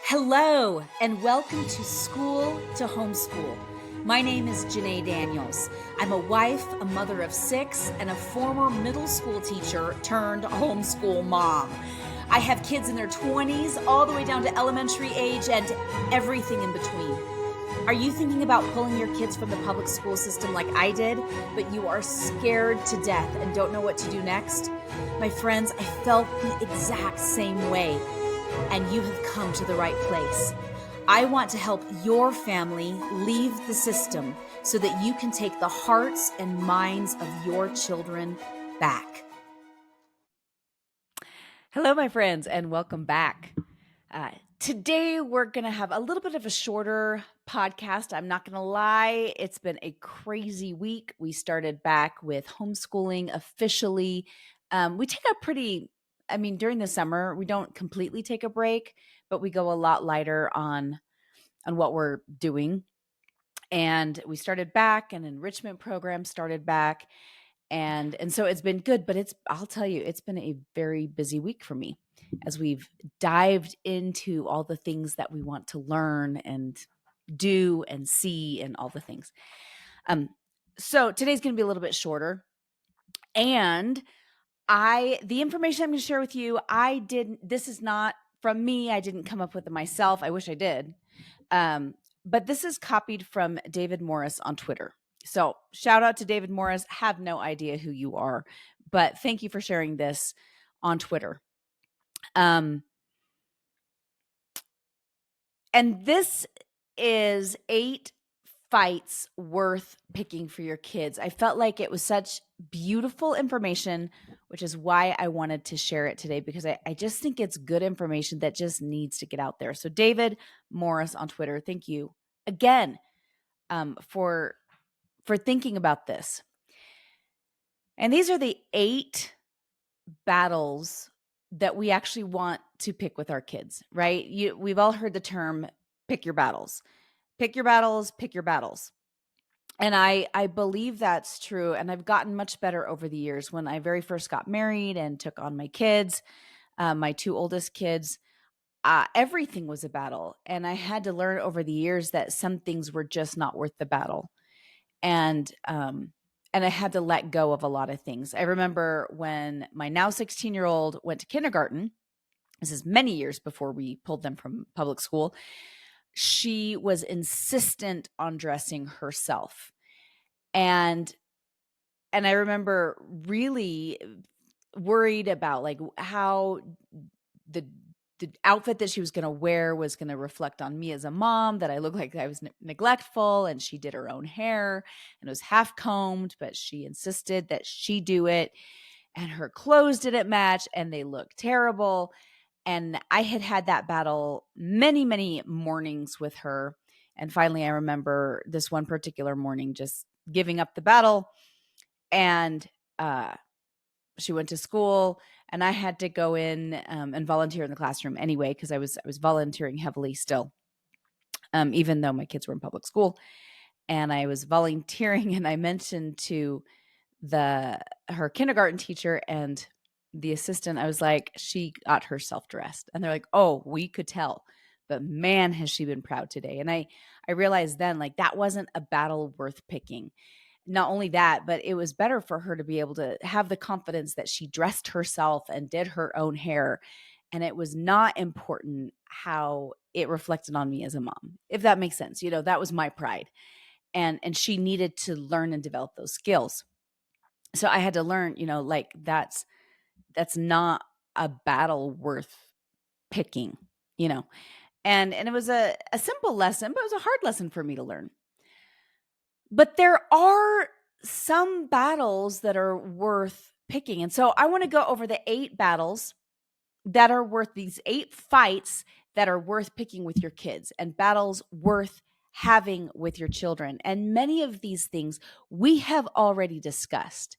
Hello, and welcome to School to Homeschool. My name is Janae Daniels. I'm a wife, a mother of 6, and a former middle school teacher turned homeschool mom. I have kids in their 20s, all the way down to elementary age, and everything in between. Are you thinking about pulling your kids from the public school system like I did, but you are scared to death and don't know what to do next? My friends, I felt the exact same way, and you have come to the right place. I want to help your family leave the system so that you can take the hearts and minds of your children back. Hello, my friends, and welcome back. Today, we're going to have a little bit of a shorter podcast. I'm not going to lie, it's been a crazy week. We started back with homeschooling officially. We take a during the summer, we don't completely take a break, but we go a lot lighter on what we're doing. And we started back, an enrichment program started back. And so it's been good, but I'll tell you, it's been a very busy week for me as we've dived into all the things that we want to learn and do and see and all the things. So today's going to be a little bit shorter. And the information I'm going to share with you, this is not from me. I didn't come up with it myself. I wish I did. But this is copied from David Morris on Twitter. So shout out to David Morris. Have no idea who you are, but thank you for sharing this on Twitter. And this is 8 fights worth picking for your kids. I felt like it was such beautiful information, which is why I wanted to share it today, because I just think it's good information that just needs to get out there. So David Morris on Twitter, thank you again for thinking about this. And these are the 8 battles that we actually want to pick with our kids, right? We've all heard the term pick your battles. Pick your battles, pick your battles. And I believe that's true. And I've gotten much better over the years. When I very first got married and took on my kids, my 2 oldest kids, everything was a battle. And I had to learn over the years that some things were just not worth the battle. And I had to let go of a lot of things. I remember when my now 16-year-old went to kindergarten, this is many years before we pulled them from public school, she was insistent on dressing herself. And I remember really worried about like how the outfit that she was going to wear was going to reflect on me as a mom, that I looked like I was neglectful, and she did her own hair and it was half combed, but she insisted that she do it, and her clothes didn't match and they looked terrible. And I had that battle many, many mornings with her. And finally, I remember this one particular morning just giving up the battle, and she went to school, and I had to go in and volunteer in the classroom anyway, because I was volunteering heavily still, even though my kids were in public school. And I was volunteering, and I mentioned to her kindergarten teacher and the assistant, I was like, she got herself dressed. And they're like, oh, we could tell. But man, has she been proud today. And I realized then, like, that wasn't a battle worth picking. Not only that, but it was better for her to be able to have the confidence that she dressed herself and did her own hair. And it was not important how it reflected on me as a mom, if that makes sense. That was my pride. And she needed to learn and develop those skills. So I had to learn, like that's not a battle worth picking, and it was a simple lesson, but it was a hard lesson for me to learn. But there are some battles that are worth picking. And so I want to go over the 8 battles that are worth, these 8 fights that are worth picking with your kids, and battles worth having with your children. And many of these things we have already discussed,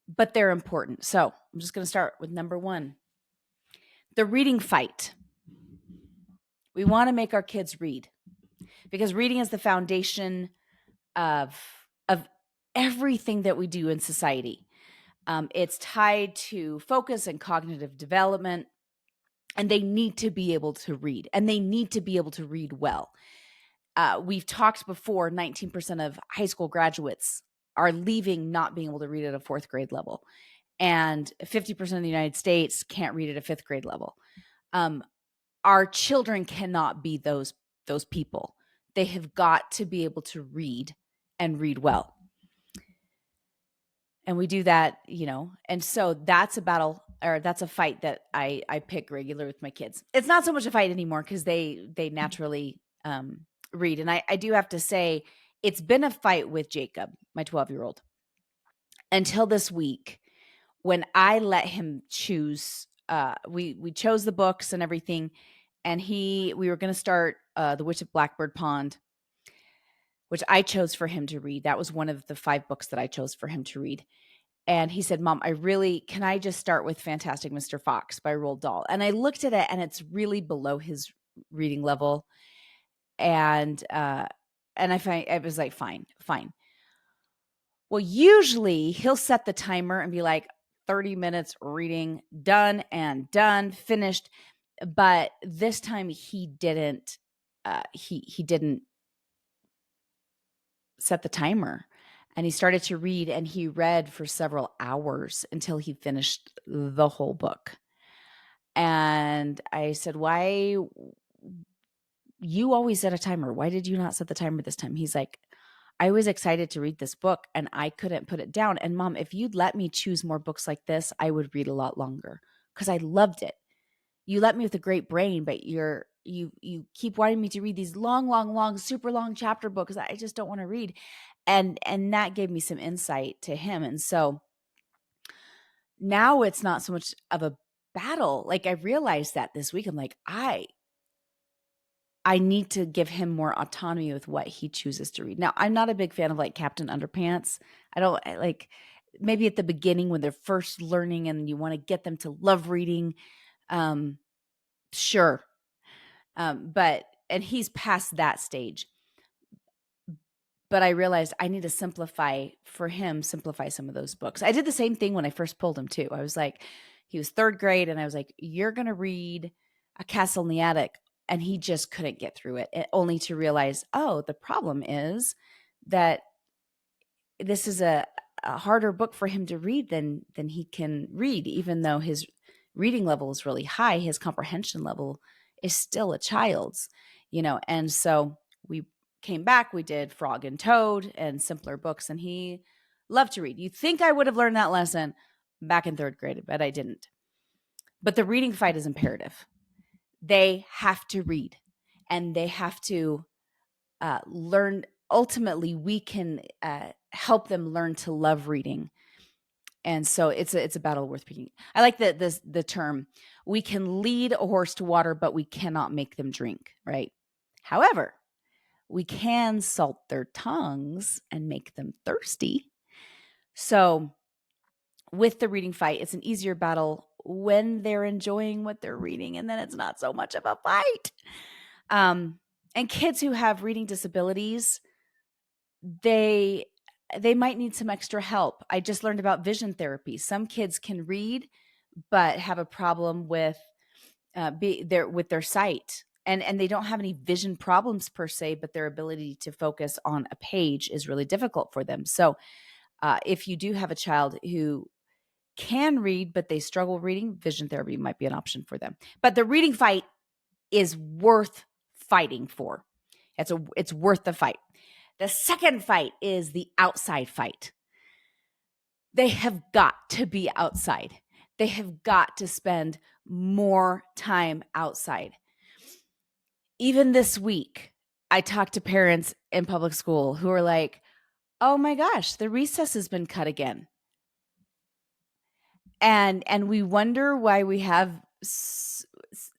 but they're important. So I'm just going to start with number 1, the reading fight. We want to make our kids read, because reading is the foundation of everything that we do in society. It's tied to focus and cognitive development. and they need to be able to read, and they need to be able to read well. We've talked before, 19% of high school graduates are leaving not being able to read at a fourth grade level, and 50% of the United States can't read at a fifth grade level. Our children cannot be those people. They have got to be able to read and read well. And we do that, and so that's a battle, or that's a fight that I pick regularly with my kids. It's not so much a fight anymore because they naturally read. And I do have to say, it's been a fight with Jacob, my 12-year-old, until this week when I let him choose. We chose the books and everything, and we were going to start The Witch of Blackbird Pond, which I chose for him to read. That was one of the 5 books that I chose for him to read. And he said, Mom, can I just start with Fantastic Mr. Fox by Roald Dahl? And I looked at it, and it's really below his reading level. And I was like, fine. Well, usually he'll set the timer and be like, 30 minutes reading, done, finished. But this time he didn't, he didn't set the timer. And he started to read, and he read for several hours until he finished the whole book. And I said, why? You always set a timer. Why did you not set the timer this time? He's like, I was excited to read this book and I couldn't put it down. And Mom, if you'd let me choose more books like this, I would read a lot longer because I loved it. You let me with a great brain, but you keep wanting me to read these long, super long chapter books that I just don't want to read. And that gave me some insight to him. And so now it's not so much of a battle. Like, I realized that this week. I'm like, I need to give him more autonomy with what he chooses to read. Now, I'm not a big fan of like Captain Underpants. Maybe at the beginning when they're first learning and you want to get them to love reading. Sure. And he's past that stage. But I realized I need to simplify some of those books. I did the same thing when I first pulled him too. I was like, he was 3rd grade and I was like, you're going to read A Castle in the Attic. And he just couldn't get through it, only to realize, oh, the problem is that this is a harder book for him to read than he can read. Even though his reading level is really high, his comprehension level is still a child's, and so we came back, we did Frog and Toad and simpler books, and he loved to read. You'd think I would have learned that lesson back in 3rd grade, but I didn't. But the reading fight is imperative. They have to read, and they have to learn. Ultimately, we can help them learn to love reading. And so it's a battle worth picking. I like the term, we can lead a horse to water, but we cannot make them drink, right? However, we can salt their tongues and make them thirsty. So with the reading fight, it's an easier battle when they're enjoying what they're reading, and then it's not so much of a fight. And kids who have reading disabilities, they might need some extra help. I just learned about vision therapy. Some kids can read, but have a problem with their sight, and they don't have any vision problems per se, but their ability to focus on a page is really difficult for them. So if you do have a child who can read, but they struggle reading, vision therapy might be an option for them. But the reading fight is worth fighting for. It's worth the fight. The second fight is the outside fight. They have got to be outside. They have got to spend more time outside. Even this week, I talked to parents in public school who are like, oh my gosh, the recess has been cut again. And we wonder why we have,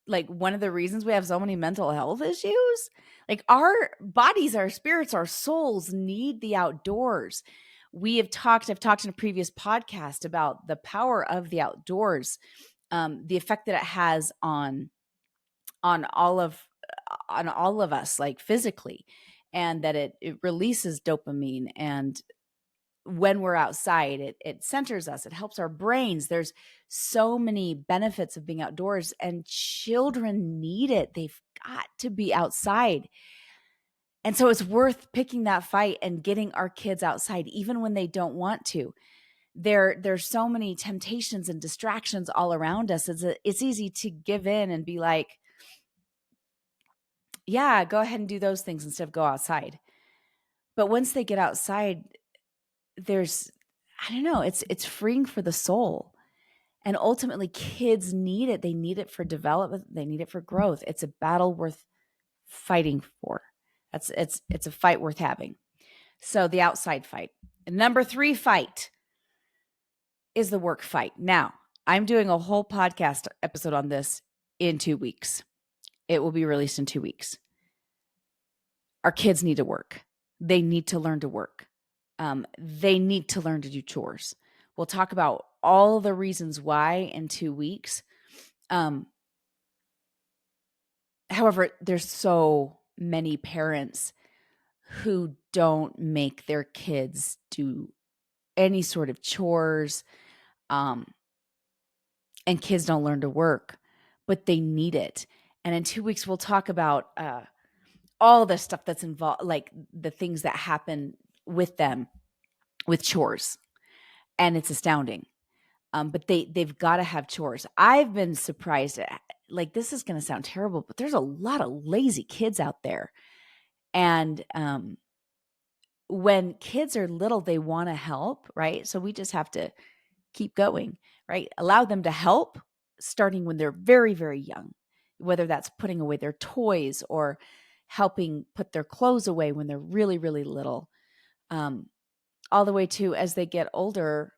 like, one of the reasons we have so many mental health issues. Like, our bodies, our spirits, our souls need the outdoors. I've talked in a previous podcast about the power of the outdoors, the effect that it has on all of us, like physically, and that it releases dopamine and when we're outside, it centers us, it helps our brains. There's so many benefits of being outdoors, and children need it. They've got to be outside. And so it's worth picking that fight and getting our kids outside, even when they don't want to. There's so many temptations and distractions all around us. It's easy to give in and be like, yeah, go ahead and do those things instead of go outside. But once they get outside, there's, I don't know, it's freeing for the soul. And ultimately, kids need it. They need it for development. They need it for growth. It's a battle worth fighting for. It's a fight worth having. So the outside fight. And number 3 fight is the work fight. Now, I'm doing a whole podcast episode on this in 2 weeks. It will be released in 2 weeks. Our kids need to work. They need to learn to work. They need to learn to do chores. We'll talk about all the reasons why in 2 weeks. However, there's so many parents who don't make their kids do any sort of chores, and kids don't learn to work, but they need it. And in 2 weeks, we'll talk about all the stuff that's involved, like the things that happen with them with chores. And it's astounding. But they've got to have chores. I've been surprised at, like, this is going to sound terrible, but there's a lot of lazy kids out there. And when kids are little, they want to help, right? So we just have to keep going, right? Allow them to help starting when they're very, very young, whether that's putting away their toys or helping put their clothes away when they're really, really little, all the way to as they get older,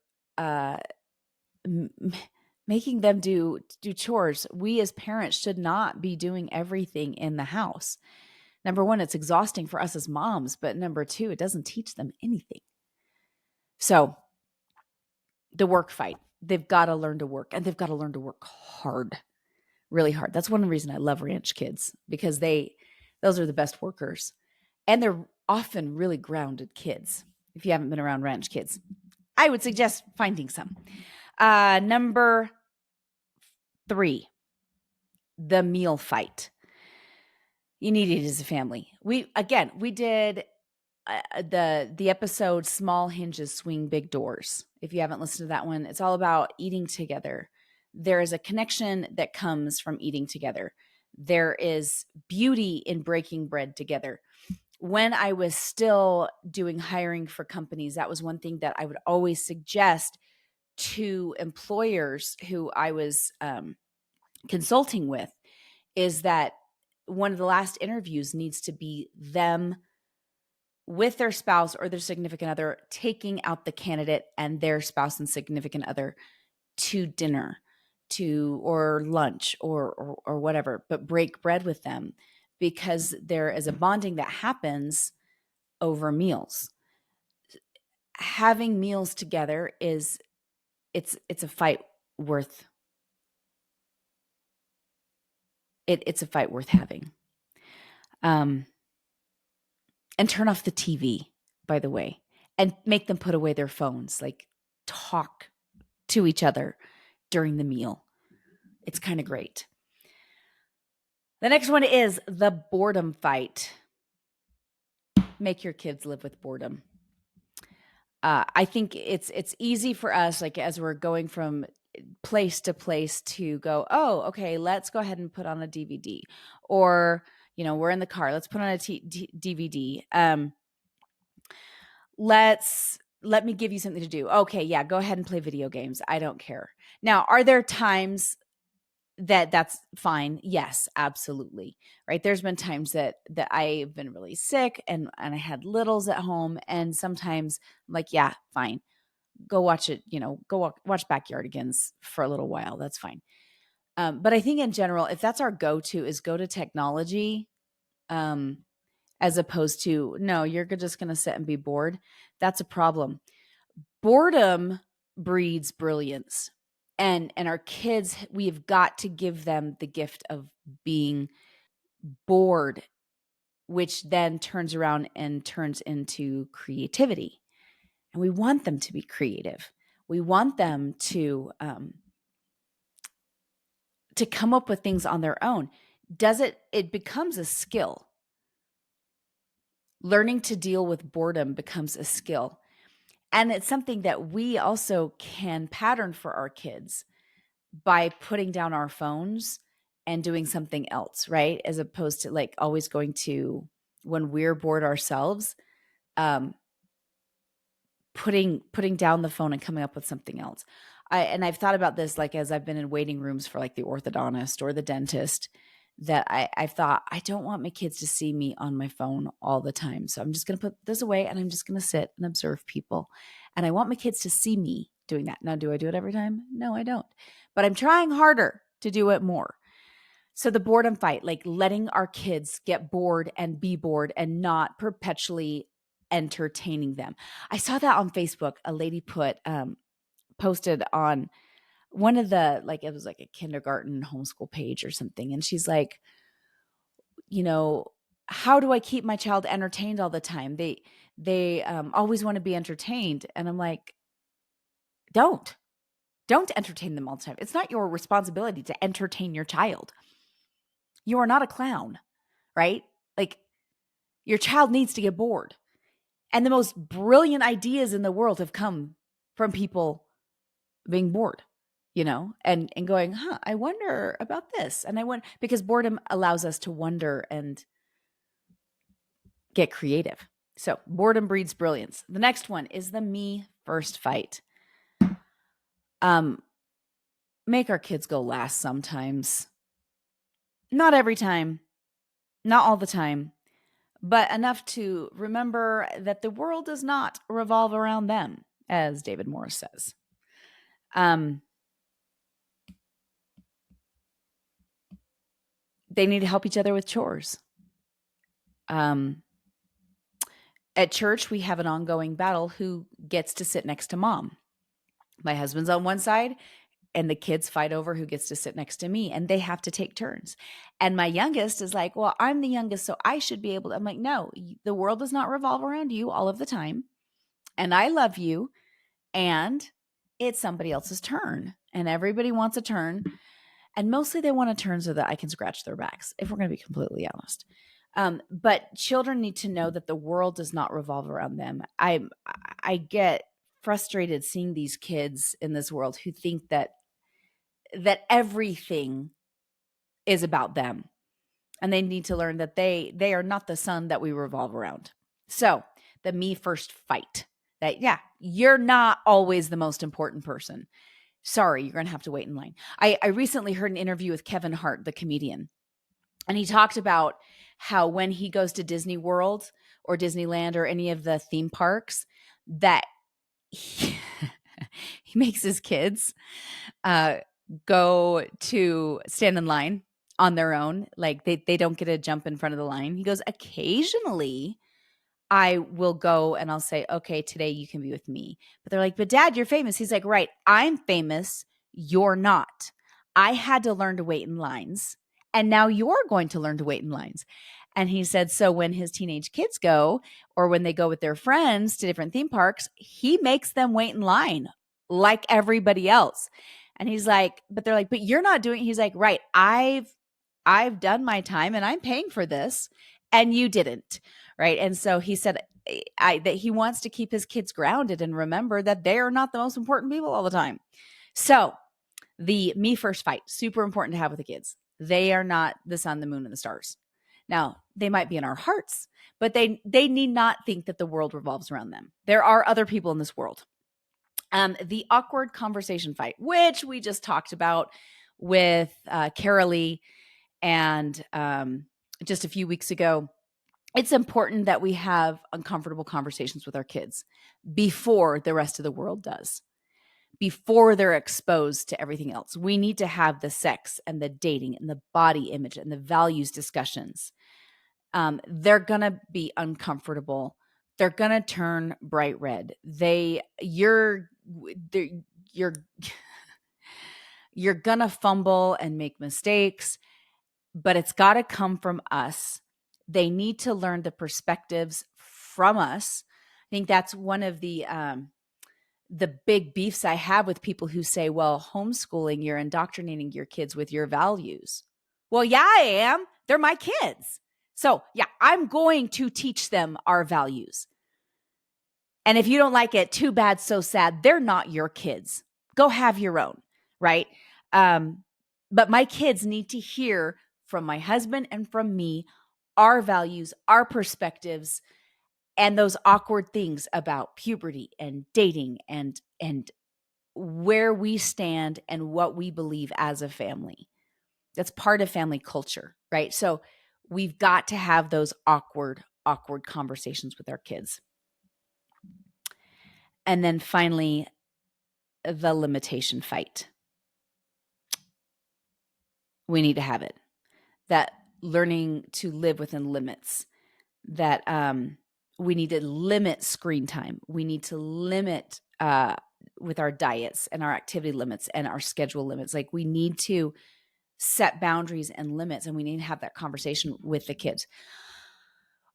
making them do chores. We as parents should not be doing everything in the house. Number 1, it's exhausting for us as moms, but number 2, it doesn't teach them anything. So the work fight, they've got to learn to work, and they've got to learn to work hard, really hard. That's one reason I love ranch kids, because those are the best workers, and they're often really grounded kids. If you haven't been around ranch kids, I would suggest finding some. Number 3, the meal fight. You need it as a family. We did the episode Small Hinges Swing Big Doors. If you haven't listened to that one, it's all about eating together. There is a connection that comes from eating together. There is beauty in breaking bread together. When I was still doing hiring for companies, that was one thing that I would always suggest to employers who I was consulting with, is that one of the last interviews needs to be them with their spouse or their significant other, taking out the candidate and their spouse and significant other to dinner, or lunch or whatever, but break bread with them, because there is a bonding that happens over meals. Having meals together it's a fight worth it's a fight worth having. And turn off the TV, by the way, and make them put away their phones. Like, talk to each other during the meal. It's kind of great. The next one is the boredom fight. Make your kids live with boredom. I think it's easy for us, like, as we're going from place to place, to go, oh, okay, let's go ahead and put on a DVD, or, we're in the car, let's put on a DVD. Let me give you something to do. Okay, yeah, go ahead and play video games. I don't care. Now, are there times that's fine? Yes, absolutely. Right. There's been times that I've been really sick and I had littles at home, and sometimes I'm like, yeah, fine. Go watch it, go watch Backyardigans for a little while. That's fine. But I think in general, if that's our go-to, is go to technology, as opposed to, no, you're just going to sit and be bored, that's a problem. Boredom breeds brilliance. And our kids, we've got to give them the gift of being bored, which then turns around and turns into creativity. And we want them to be creative. We want them to come up with things on their own. It becomes a skill. Learning to deal with boredom becomes a skill. And it's something that we also can pattern for our kids by putting down our phones and doing something else, right? As opposed to like always going to, when we're bored ourselves, um, putting down the phone and coming up with something else. I've thought about this, like, as I've been in waiting rooms for like the orthodontist or the dentist, that I've thought, I don't want my kids to see me on my phone all the time. So I'm just going to put this away and I'm just going to sit and observe people. And I want my kids to see me doing that. Now, do I do it every time? No, I don't. But I'm trying harder to do it more. So the boredom fight, like letting our kids get bored and be bored and not perpetually entertaining them. I saw that on Facebook. A lady posted on one of the, like, it was like a kindergarten homeschool page or something. And she's like, how do I keep my child entertained all the time? They always want to be entertained. And I'm like, don't entertain them all the time. It's not your responsibility to entertain your child. You are not a clown, right? Like, your child needs to get bored. And the most brilliant ideas in the world have come from people being bored, and going, I wonder about this. And because boredom allows us to wonder and get creative. So boredom breeds brilliance. The next one is the me first fight. Make our kids go last sometimes. Not every time, not all the time, but enough to remember that the world does not revolve around them, as David Morris says. They need to help each other with chores. At church, we have an ongoing battle who gets to sit next to mom. My husband's on one side, and the kids fight over who gets to sit next to me, and they have to take turns. And my youngest is like, well, I'm the youngest, so I should be able to. I'm like, no, the world does not revolve around you all of the time. And I love you. And it's somebody else's turn. And everybody wants a turn. And mostly they want a turn so that I can scratch their backs, if we're going to be completely honest. But children need to know that the world does not revolve around them. I get frustrated seeing these kids in this world who think that everything is about them, and they need to learn that they are not the sun that we revolve around. So the me first fight, that, yeah, you're not always the most important person. Sorry, you're going to have to wait in line. I recently heard an interview with Kevin Hart, the comedian, and he talked about how when he goes to Disney World or Disneyland or any of the theme parks, that he makes his kids go to stand in line on their own. Like, they don't get to jump in front of the line. He goes, occasionally I will go and I'll say, okay, today you can be with me. But they're like, but Dad, you're famous. He's like, right, I'm famous. You're not. I had to learn to wait in lines. And now you're going to learn to wait in lines. And he said, so when his teenage kids go, or when they go with their friends to different theme parks, he makes them wait in line like everybody else. And he's like, but they're like, but you're not doing it. He's like, right, I've done my time and I'm paying for this, and you didn't. Right. And so he said that he wants to keep his kids grounded and remember that they are not the most important people all the time. So the me first fight, super important to have with the kids. They are not the sun, the moon, and the stars. Now, they might be in our hearts, but they need not think that the world revolves around them. There are other people in this world. The awkward conversation fight, which we just talked about with Carolee, and just a few weeks ago. It's important that we have uncomfortable conversations with our kids before the rest of the world does, before they're exposed to everything else. We need to have the sex and the dating and the body image and the values discussions. They're going to be uncomfortable. They're going to turn bright red. You're going to fumble and make mistakes, but it's got to come from us. They need to learn the perspectives from us, I think that's one of the big beefs I have with people who say, well, homeschooling, you're indoctrinating your kids with your values. Well, yeah, I am. They're my kids. So, yeah, I'm going to teach them our values. And if you don't like it, too bad, so sad. They're not your kids. Go have your own, right? But my kids need to hear from my husband and from me our values, our perspectives, and those awkward things about puberty and dating and where we stand and what we believe as a family. That's part of family culture, right? So we've got to have those awkward conversations with our kids. And then finally, the limitation fight. We need to have it. That learning to live within limits, that we need to limit screen time. We need to limit with our diets and our activity limits and our schedule limits. Like we need to set boundaries and limits, and we need to have that conversation with the kids.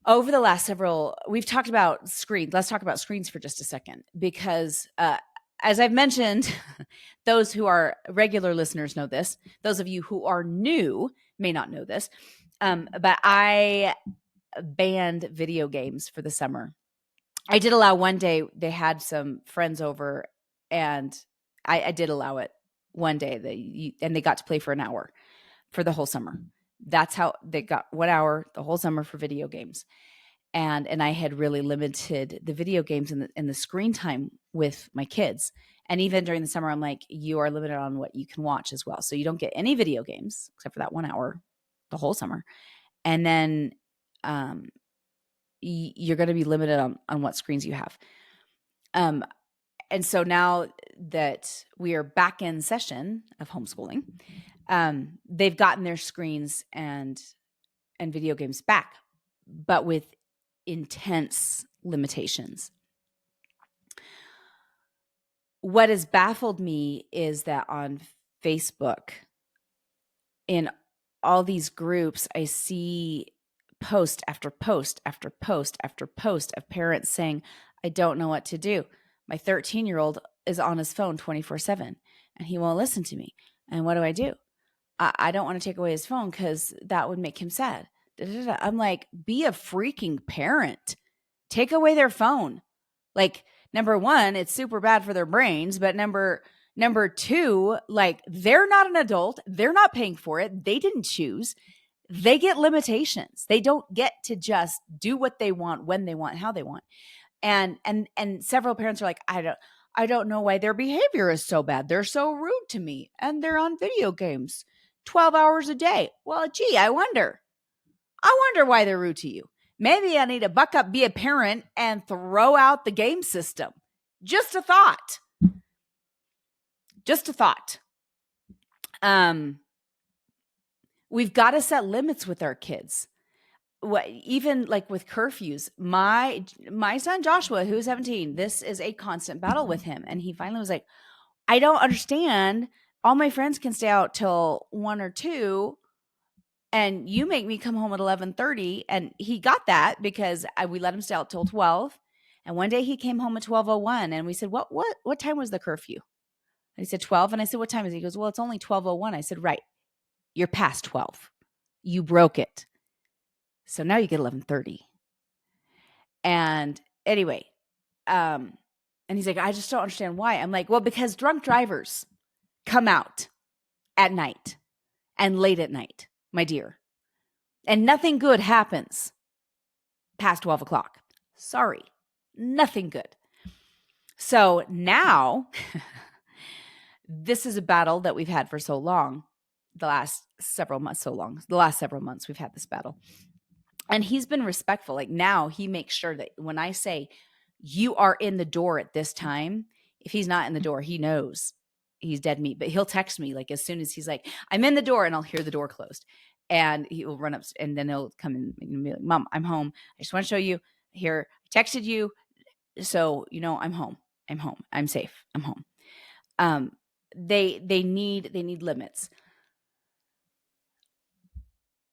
Over the last we've talked about screens. Let's talk about screens for just a second, because as I've mentioned, those who are regular listeners know this. Those of you who are new may not know this, but I banned video games for the summer. I did allow one day. They had some friends over, and I did allow it one day. And they got to play for an hour for the whole summer. That's how they got 1 hour the whole summer for video games. And I had really limited the video games and the screen time with my kids. And even during the summer, I'm like, you are limited on what you can watch as well. So you don't get any video games except for that 1 hour the whole summer. And then you're going to be limited on what screens you have. And so now that we are back in session of homeschooling, they've gotten their screens and video games back, but with intense limitations. What has baffled me is that on Facebook, in all these groups, I see post after post after post after post of parents saying, I don't know what to do. My 13-year-old is on his phone 24/7 and he won't listen to me. And what do I do? I don't want to take away his phone because that would make him sad. I'm like, be a freaking parent. Take away their phone. Like, number one, it's super bad for their brains. But number two, like, they're not an adult. They're not paying for it. They didn't choose. They get limitations. They don't get to just do what they want, when they want, how they want. And several parents are like, I don't know why their behavior is so bad. They're so rude to me. And they're on video games 12 hours a day. Well, gee, I wonder why they're rude to you. Maybe I need to buck up, be a parent, and throw out the game system. Just a thought. We've got to set limits with our kids. Even like with curfews, my son Joshua, who's 17, this is a constant battle with him. And he finally was like, I don't understand. All my friends can stay out till 1 or 2. And you make me come home at 11:30. And he got that because we let him stay out till 12. And one day he came home at 12:01 and we said, what time was the curfew? And he said 12. And I said, what time is it? He goes, well, it's only 12:01. I said, right. You're past 12. You broke it. So now you get 11:30. And anyway, and he's like, I just don't understand why. I'm like, well, because drunk drivers come out at night and late at night, my dear. And nothing good happens past 12 o'clock. Sorry, nothing good. So now, this is a battle that we've had for so long, the last several months we've had this battle. And he's been respectful. Like now he makes sure that when I say you are in the door at this time, if he's not in the door, he knows he's dead meat. But he'll text me like as soon as he's like, I'm in the door, and I'll hear the door closed. And he will run up and then he'll come in and be like, Mom, I'm home. I just want to show you here. I texted you. So, I'm home. I'm safe. I'm home. They need limits.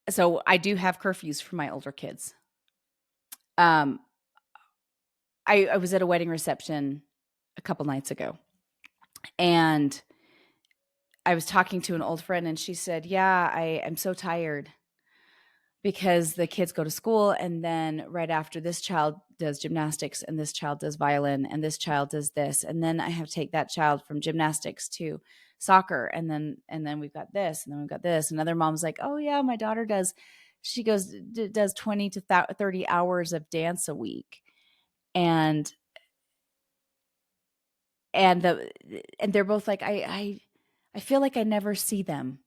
So I do have curfews for my older kids. I was at a wedding reception a couple nights ago, and I was talking to an old friend, and she said, yeah, I am so tired because the kids go to school, and then right after, this child does gymnastics and this child does violin and this child does this, and then I have to take that child from gymnastics to soccer, and then we've got this, and then we've got this. Another mom's like, oh yeah, my daughter does, she goes does 20 to 30 hours of dance a week. And and the and they're both like, I feel like I never see them,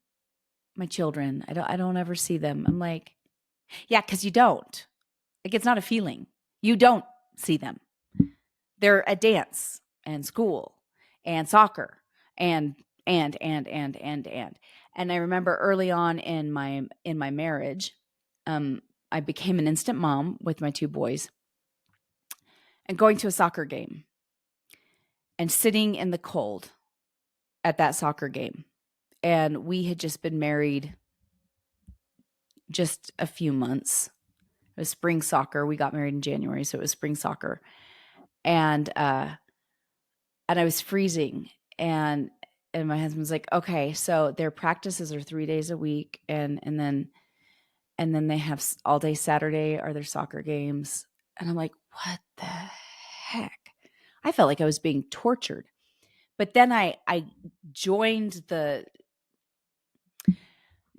my children. I don't ever see them. I'm like, yeah, because you don't. Like, it's not a feeling. You don't see them. They're at dance and school and soccer and and I remember early on in my marriage, I became an instant mom with my two boys, and going to a soccer game and sitting in the cold at that soccer game. And we had just been married just a few months. It was spring soccer. We got married in January, so it was spring soccer. And I was freezing, and my husband's like, "Okay, so their practices are 3 days a week, and then they have all day Saturday are their soccer games." And I'm like, "What the heck?" I felt like I was being tortured. But then I joined the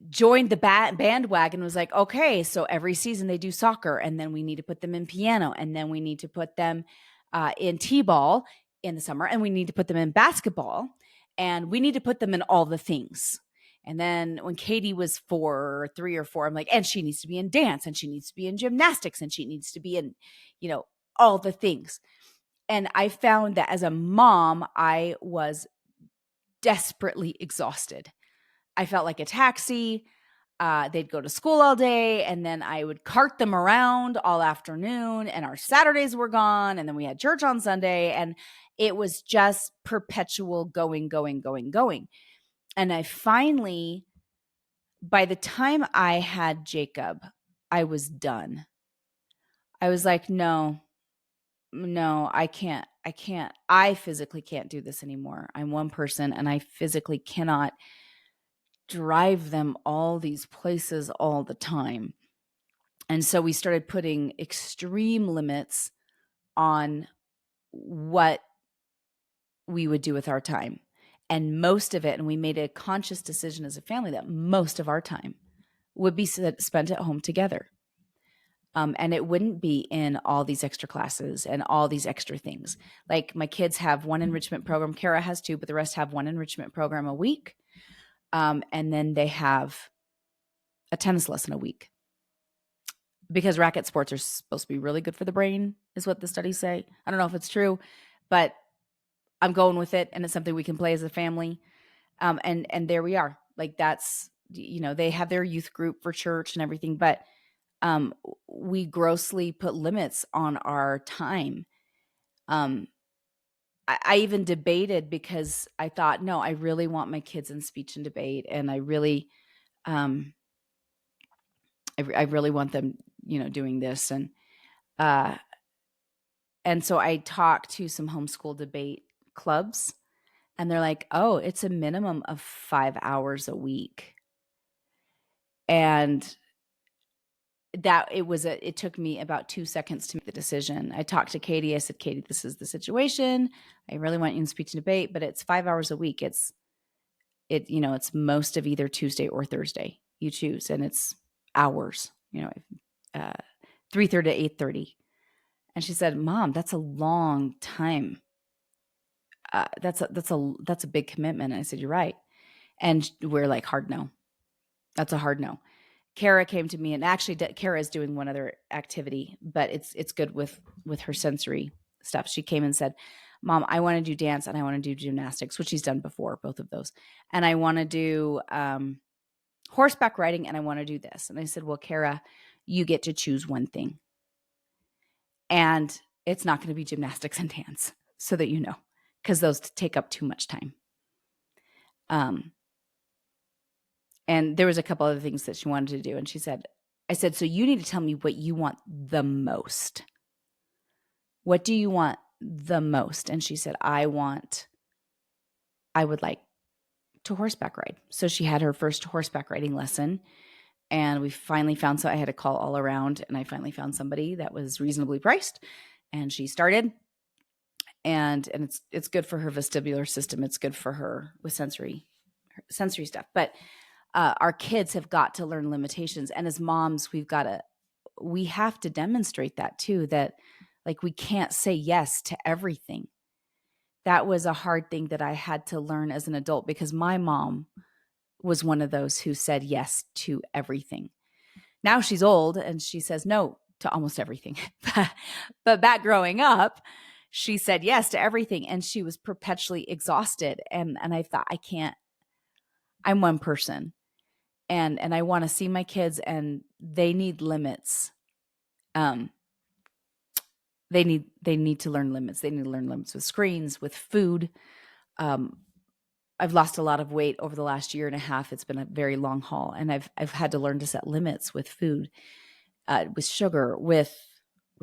bandwagon, was like, okay, so every season they do soccer, and then we need to put them in piano, and then we need to put them in t-ball in the summer, and we need to put them in basketball, and we need to put them in all the things. And then when Katie was 3 or 4, I'm like, and she needs to be in dance, and she needs to be in gymnastics, and she needs to be in, all the things. And I found that as a mom, I was desperately exhausted. I felt like a taxi. They'd go to school all day, and then I would cart them around all afternoon, and our Saturdays were gone, and then we had church on Sunday, and it was just perpetual going, going, going, going. And I finally, by the time I had Jacob, I was done. I was like, no, I can't. I physically can't do this anymore. I'm one person, and I physically cannot drive them all these places all the time. And so we started putting extreme limits on what we would do with our time. And most of it, and we made a conscious decision as a family that most of our time would be spent at home together. And it wouldn't be in all these extra classes and all these extra things. Like, my kids have one enrichment program. Kara has two, but the rest have one enrichment program a week. And then they have a tennis lesson a week, because racket sports are supposed to be really good for the brain, is what the studies say. I don't know if it's true, but I'm going with it, and it's something we can play as a family. And there we are. Like, that's, they have their youth group for church and everything, but we grossly put limits on our time. I even debated, because I thought, no, I really want my kids in speech and debate, and I really, I really want them, doing this. And so I talked to some homeschool debate clubs, and they're like, oh, it's a minimum of 5 hours a week. And that it took me about 2 seconds to make the decision. I talked to Katie. I said, Katie, this is the situation. I really want you in speech and debate, but it's 5 hours a week. It's most of either Tuesday or Thursday. You choose, and it's hours, 3:30 to 8:30. And she said, Mom, that's a long time. That's a big commitment. And I said, you're right. And we're like, hard no. That's a hard no. Kara came to me, and actually Kara is doing one other activity, but it's good with her sensory stuff. She came and said, Mom, I want to do dance, and I want to do gymnastics, which she's done before, both of those. And I want to do horseback riding, and I want to do this. And I said, well, Kara, you get to choose one thing. And it's not going to be gymnastics and dance, so that you know, because those take up too much time. And there was a couple other things that she wanted to do. And I said, so you need to tell me what you want the most. what do you want the most? And she said, I would like to horseback ride. So she had her first horseback riding lesson, and we finally found, so I had to call all around, and I finally found somebody that was reasonably priced, and she started. And it's good for her vestibular system. It's good for her with sensory stuff. But our kids have got to learn limitations. And as moms, we have to demonstrate that too, that like we can't say yes to everything. That was a hard thing that I had to learn as an adult, because my mom was one of those who said yes to everything. Now she's old and she says no to almost everything. But back growing up, she said yes to everything, and she was perpetually exhausted. And I thought, I'm one person, and I want to see my kids, and they need limits. They need to learn limits. They need to learn limits with screens, with food. I've lost a lot of weight over the last year and a half. It's been a very long haul, and I've had to learn to set limits with food, with sugar, with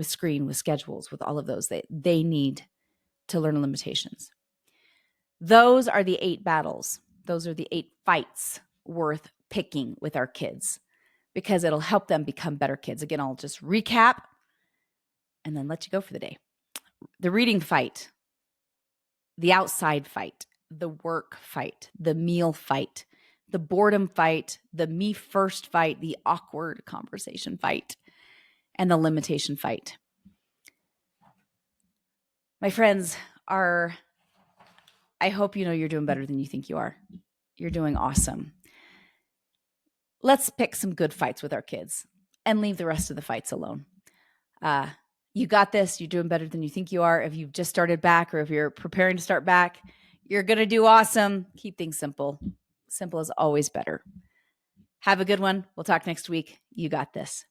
screen, with schedules, with all of those. They need to learn limitations. Those are the 8 battles. Those are the 8 fights worth picking with our kids, because it'll help them become better kids. Again, I'll just recap and then let you go for the day. The reading fight, the outside fight, the work fight, the meal fight, the boredom fight, the me first fight, the awkward conversation fight, and the limitation fight. My friends, I hope you know you're doing better than you think you are. You're doing awesome. Let's pick some good fights with our kids and leave the rest of the fights alone. You got this. You're doing better than you think you are. If you've just started back, or if you're preparing to start back, you're going to do awesome. Keep things simple. Simple is always better. Have a good one. We'll talk next week. You got this.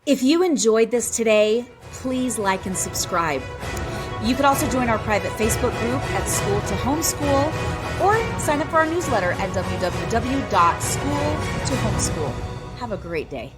If you enjoyed this today, please like and subscribe. You could also join our private Facebook group at School to Homeschool, or sign up for our newsletter at www.schooltohomeschool. Have a great day.